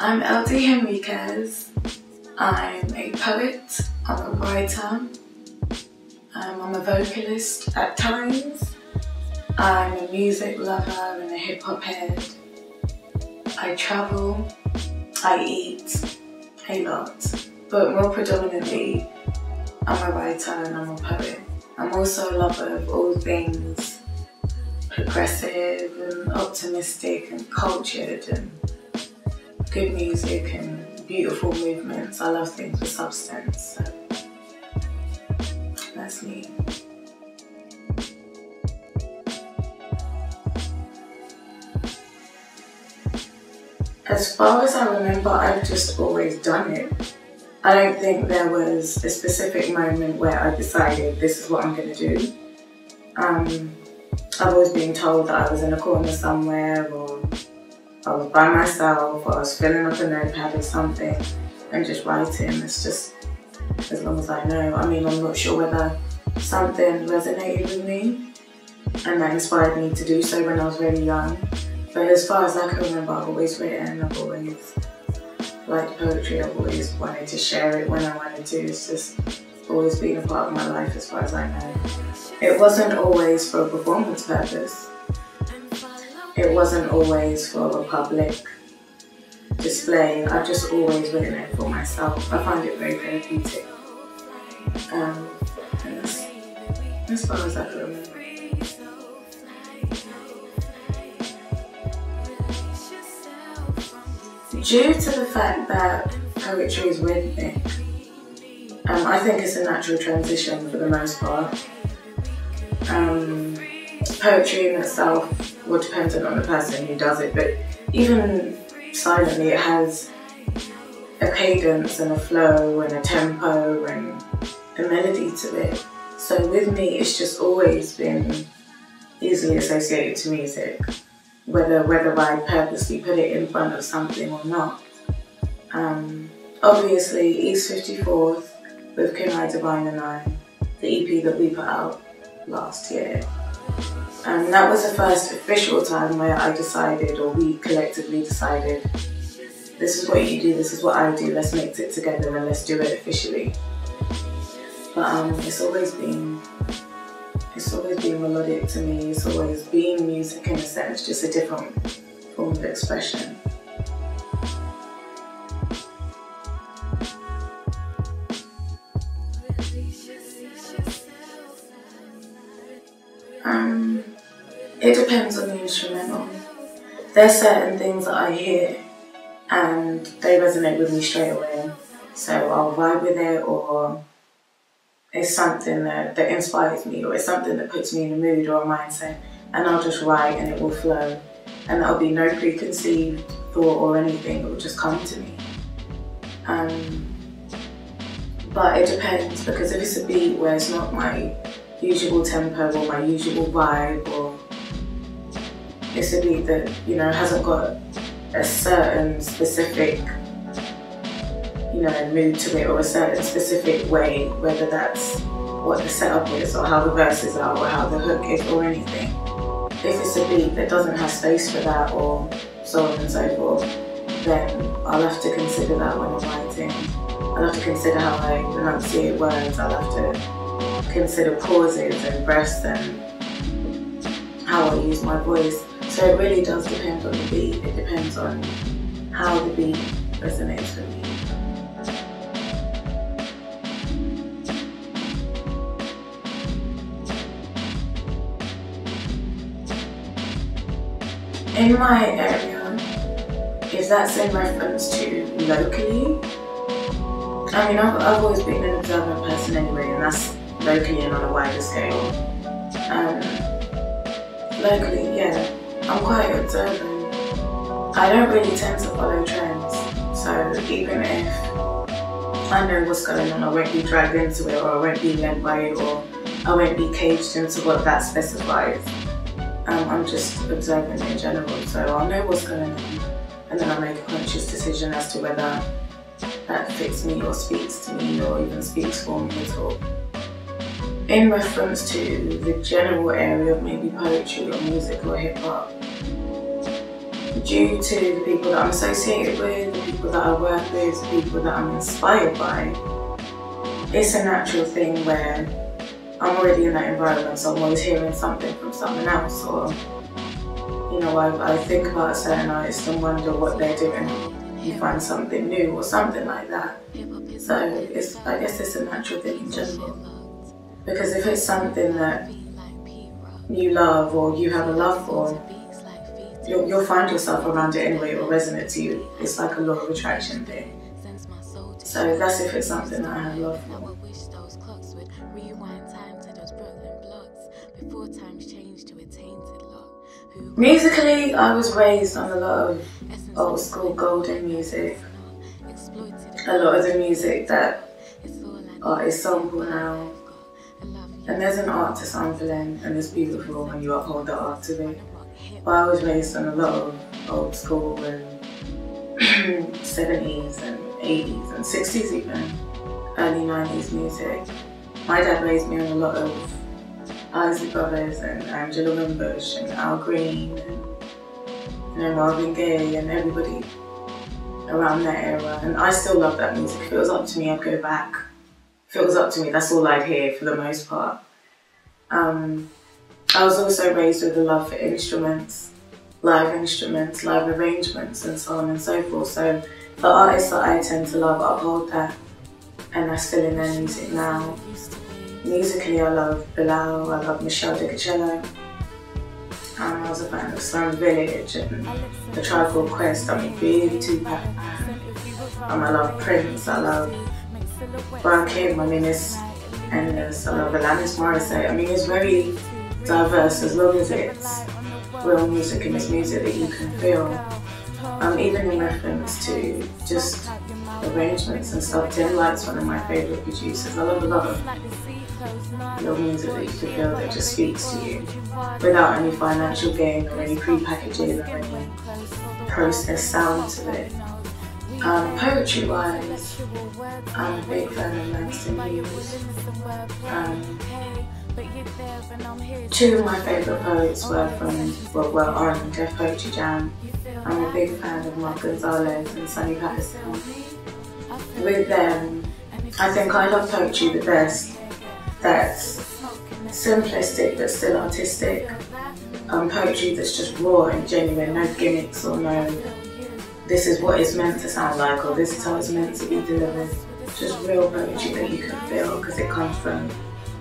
I'm LD Henriquez. I'm a poet, I'm a writer, I'm a vocalist at times. I'm a music lover and a hip hop head. I travel, I eat a lot, but more predominantly, I'm a writer and I'm a poet. I'm also a lover of all things progressive and optimistic and cultured and good music and beautiful movements. I love things with substance, so that's me. As far as I remember, I've just always done it. I don't think there was a specific moment where I decided this is what I'm going to do. I've always been told that I was in a corner somewhere, or I was by myself, or I was filling up a notepad or something and just writing. It's just as long as I know. I mean, I'm not sure whether something resonated with me and that inspired me to do so when I was really young. But as far as I can remember, I've always written, I've always liked poetry, I've always wanted to share it when I wanted to. It's just always been a part of my life as far as I know. It wasn't always for a performance purpose. It wasn't always for a public display. I've just always written it for myself. I find it very therapeutic. And that's as far as I can remember. Due to the fact that poetry is rhythmic, I think it's a natural transition for the most part. Poetry in itself will depend on the person who does it, but even silently it has a cadence and a flow and a tempo and a melody to it. So with me, it's just always been easily associated to music, whether I purposely put it in front of something or not. Obviously, East 54th with Can I Divine and I, the EP that we put out last year. And that was the first official time where I decided, or we collectively decided, this is what you do, this is what I do, let's mix it together and let's do it officially. But it's always been melodic to me, it's always been music in a sense, just a different form of expression. It depends on the instrumental. There's certain things that I hear and they resonate with me straight away. So I'll vibe with it, or it's something that inspires me, or it's something that puts me in a mood or a mindset, and I'll just write and it will flow. And there'll be no preconceived thought or anything, it will just come to me. But it depends, because if it's a beat where it's not my usual tempo or my usual vibe, or it's a beat that, you know, hasn't got a certain specific, you know, mood to it, or a certain specific way, whether that's what the setup is or how the verses are or how the hook is or anything. If it's a beat that doesn't have space for that, or so on and so forth, then I'll have to consider that when I'm writing. I'll have to consider how I enunciate words, I'll have to consider pauses and breaths and how I use my voice. So it really does depend on the beat, it depends on how the beat resonates for me. In my area, if that's in reference to locally, I mean, I've always been an observant person anyway, and that's locally and on a wider scale. Locally, yeah, I'm quite observant. I don't really tend to follow trends, so even if I know what's going on, I won't be dragged into it, or I won't be led by it, or I won't be caged into what that specifies. I'm just observant in general, so I'll know what's going on and then I'll make a conscious decision as to whether that fits me or speaks to me or even speaks for me at all. In reference to the general area of maybe poetry or music or hip hop, due to the people that I'm associated with, the people that I work with, the people that I'm inspired by, it's a natural thing where I'm already in that environment, so I'm always hearing something from someone else, or you know, I think about a certain artist and wonder what they're doing. You find something new or something like that. So I guess it's a natural thing in general. Because if it's something that you love or you have a love for, you'll find yourself around it anyway. It will resonate to you. It's like a law of attraction thing. So that's if it's something that I have love for. Musically, I was raised on a lot of old school golden music. A lot of the music that artists sample now. And there's an art to sampling, and it's beautiful when you uphold the art of it. But I was raised on a lot of old school and 70s and 80s and 60s even, early 90s music. My dad raised me on a lot of Isley Brothers and Angela Winbush and Al Green and Marvin Gaye and everybody around that era. And I still love that music. If it was up to me, I'd go back. If it was up to me, that's all I'd hear for the most part. I was also raised with a love for instruments, live arrangements and so on and so forth. So the artists that I tend to love uphold that, and that's still in their music now. Musically, I love Bilal, I love Michelle DiCarcello. I was a fan of Slum Village and The Tribe Called Quest. I'm a big Tupac fan. I love Prince, I love Brian Kim, I mean it's endless. I love Alanis Morissette. I mean it's very diverse as long as it's real music and it's music that you can feel. Even in reference to just arrangements and stuff, Tim Light's one of my favourite producers. I love a lot of real music that you can feel that just speaks to you without any financial gain or any pre-packaging or any processed sound to it. Poetry wise, I'm a big fan of Langston Hughes. Two of my favourite poets were on Def Poetry Jam. I'm a big fan of Mark Gonzalez and Sonny Patterson. With them, I think I love poetry the best that's simplistic but still artistic. Poetry that's just raw and genuine, no gimmicks or no this is what it's meant to sound like or this is how it's meant to be delivered. Just real poetry that you can feel because it comes from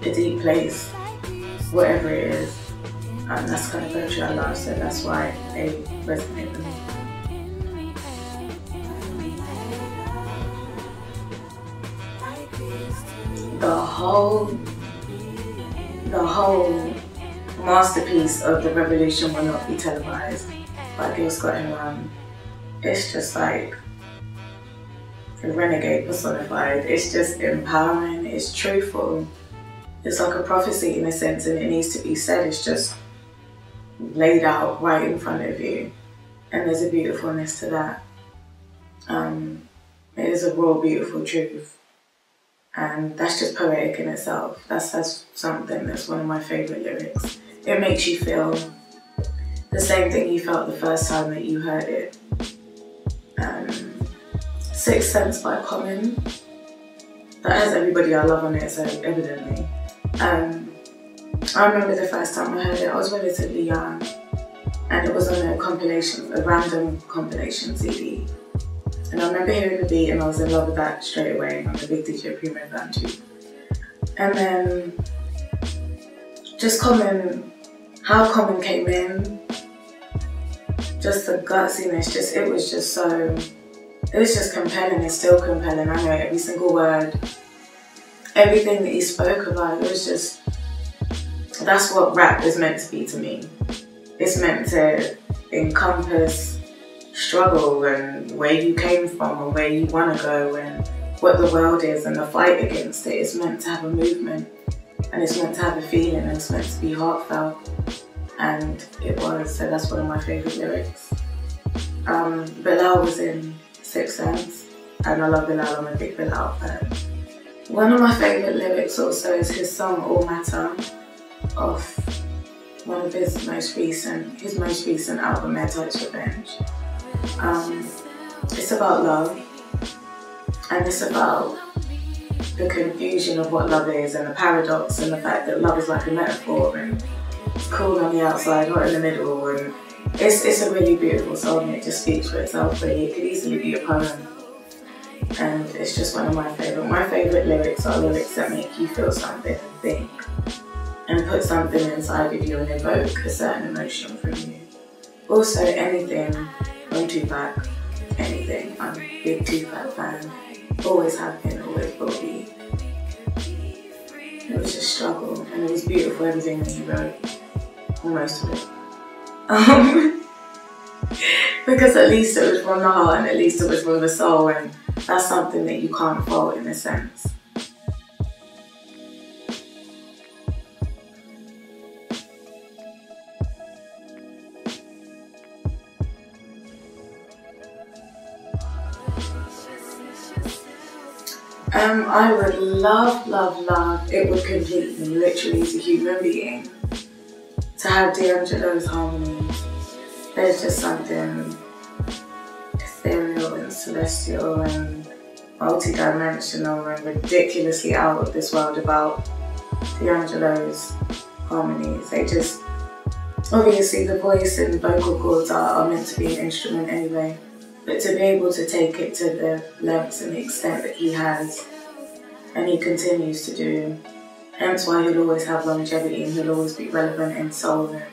a deep place, whatever it is. And that's the kind of poetry I love, so that's why they resonate with me. The whole masterpiece of The Revolution Will Not Be Televised by Gil Scott Heron. It's just like a renegade personified. It's just empowering, it's truthful. It's like a prophecy in a sense, and it needs to be said. It's just laid out right in front of you. And there's a beautifulness to that. It is a raw, beautiful truth. And that's just poetic in itself. That's something that's one of my favourite lyrics. It makes you feel the same thing you felt the first time that you heard it. Sixth Sense by Common. That has Everybody I Love on it, so evidently. I remember the first time I heard it, I was relatively young, and it was on a random compilation CD. And I remember hearing the beat and I was in love with that straight away. I'm a big DJ Primo fan too. And then just Common, how Common came in, just the gutsiness, it was just compelling. It's still compelling. I know every single word, everything that he spoke about. It was just, that's what rap is meant to be to me. It's meant to encompass struggle and where you came from and where you want to go and what the world is and the fight against it. It's meant to have a movement and it's meant to have a feeling and it's meant to be heartfelt. and it was, so that's one of my favourite lyrics. Bilal was in Sixth Sense, and I love Bilal, I'm a big Bilal fan. One of my favourite lyrics also is his song All Matter, off one of his most recent album, Airtight's Revenge. It's about love, and it's about the confusion of what love is, and the paradox, and the fact that love is like a metaphor, and it's cool on the outside, hot in the middle, and it's a really beautiful song. It just speaks for itself, really. It could easily be a poem, and it's just one of my favourite. My favourite lyrics are lyrics that make you feel something and think, and put something inside of you and evoke a certain emotion from you. Also, anything from Tupac, anything. I'm a big Tupac fan. Always have been, always will be. It was just struggle, and it was beautiful, everything that he wrote, or most of it. Because at least it was from the heart, and at least it was from the soul, and that's something that you can't fault in a sense. I would love, it would complete me literally as a human being to have D'Angelo's harmonies. There's just something ethereal and celestial and multi-dimensional and ridiculously out of this world about D'Angelo's harmonies. They just, obviously the voice and vocal cords are meant to be an instrument anyway, but to be able to take it to the lengths and the extent that he has, and he continues to do, hence why he'll always have longevity and he'll always be relevant in soul, and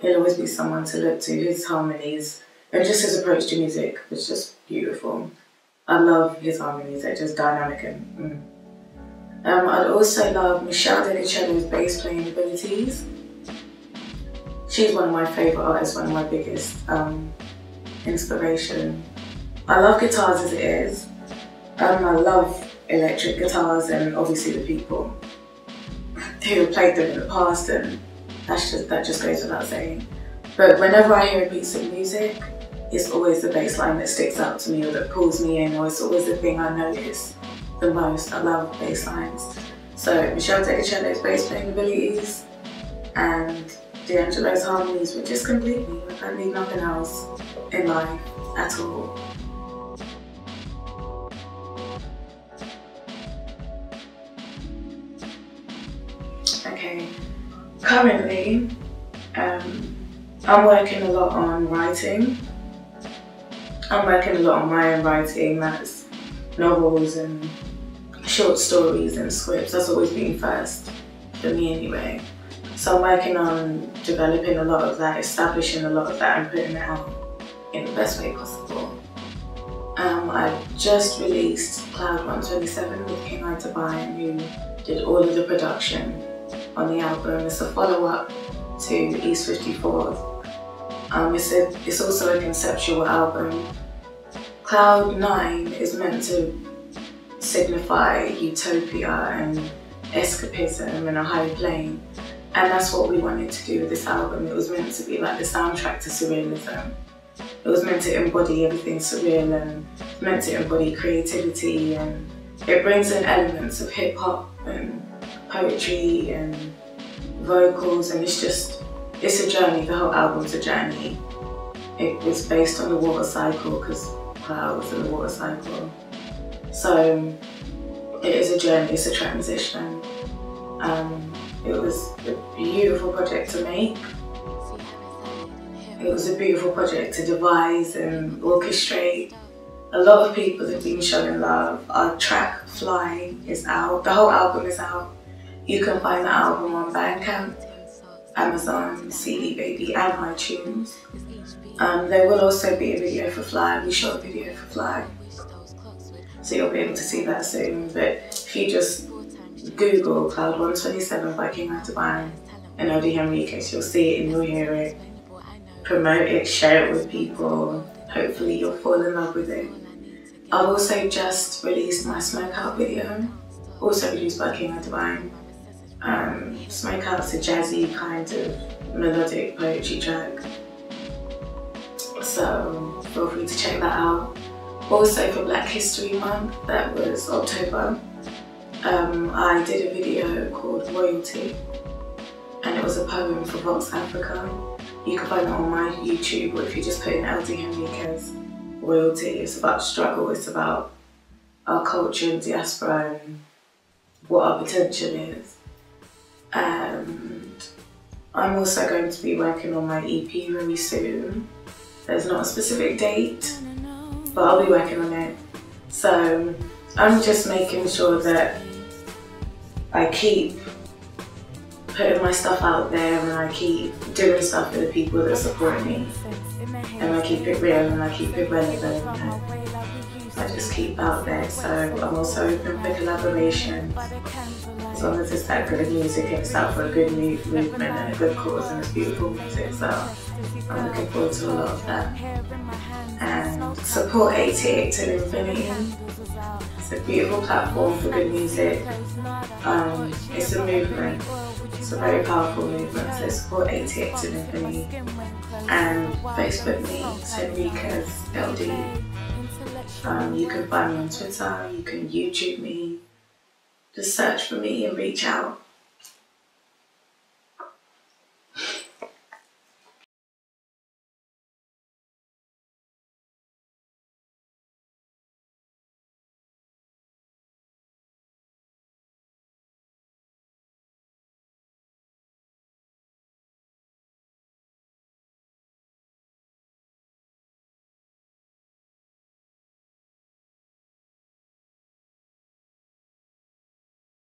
he'll always be someone to look to. His harmonies and just his approach to music was just beautiful. I love his harmonies, they're just dynamic and I'd also love Michelle DeCello's bass playing abilities. She's one of my favourite artists, one of my biggest inspiration. I love guitars as it is. I love electric guitars and obviously the people who have played them in the past, and that just goes without saying. But whenever I hear a piece of music, it's always the bass line that sticks out to me or that pulls me in, or it's always the thing I notice the most. I love bass lines. So Michelle DeCello's bass playing abilities and D'Angelo's harmonies would just complete me. Like, I need nothing else in life at all. Okay, currently I'm working a lot on writing. I'm working a lot on my own writing, that's novels and short stories and scripts. That's always been first for me anyway. So I'm working on developing a lot of that, establishing a lot of that, and putting it out in the best way possible. I just released Cloud 127 with King I Divine, who did all of the production on the album. It's a follow-up to East 54th. It's also a conceptual album. Cloud 9 is meant to signify utopia and escapism and a high plane. And that's what we wanted to do with this album. It was meant to be like the soundtrack to surrealism. It was meant to embody everything surreal, and meant to embody creativity, and it brings in elements of hip hop and poetry and vocals, and it's a journey. The whole album's a journey. It was based on the water cycle because Cloud was in the water cycle. So it is a journey, it's a transition. It was a beautiful project to make. It was a beautiful project to devise and orchestrate. A lot of people have been showing love. Our track Fly is out. The whole album is out. You can find the album on Bandcamp, Amazon, CD Baby, and iTunes. There will also be a video for Fly. We shot a video for Fly, so you'll be able to see that soon. But if you just Google Cloud 127 by King I Divine and OD Henriquez, you'll see it and you'll hear it. Promote it, share it with people. Hopefully you'll fall in love with it. I've also just released my Smoke Out video, also produced by King I Divine. Smoke Out's a jazzy kind of melodic poetry track. So feel free to check that out. Also for Black History Month, that was October, I did a video called Royalty, and it was a poem for Vox Africa. You can find it on my YouTube, or if you just put in LD Henriquez Royalty. It's about struggle, it's about our culture and diaspora and what our potential is. And I'm also going to be working on my EP very soon. There's not a specific date, but I'll be working on it. So I'm just making sure that I keep putting my stuff out there, and I keep doing stuff for the people that support me, and I keep it real and I keep it relevant, and I just keep out there. So I'm also open for collaboration, as long as it's that good music and it's out for a good movement and a good cause, and it's beautiful music. So I'm looking forward to a lot of that. And support 88 to Infinity. It's a beautiful platform for good music. It's a movement. It's a very powerful movement. So support 88 to Infinity. And Facebook me, Henriquez LD. You can find me on Twitter. You can YouTube me. Just search for me and reach out.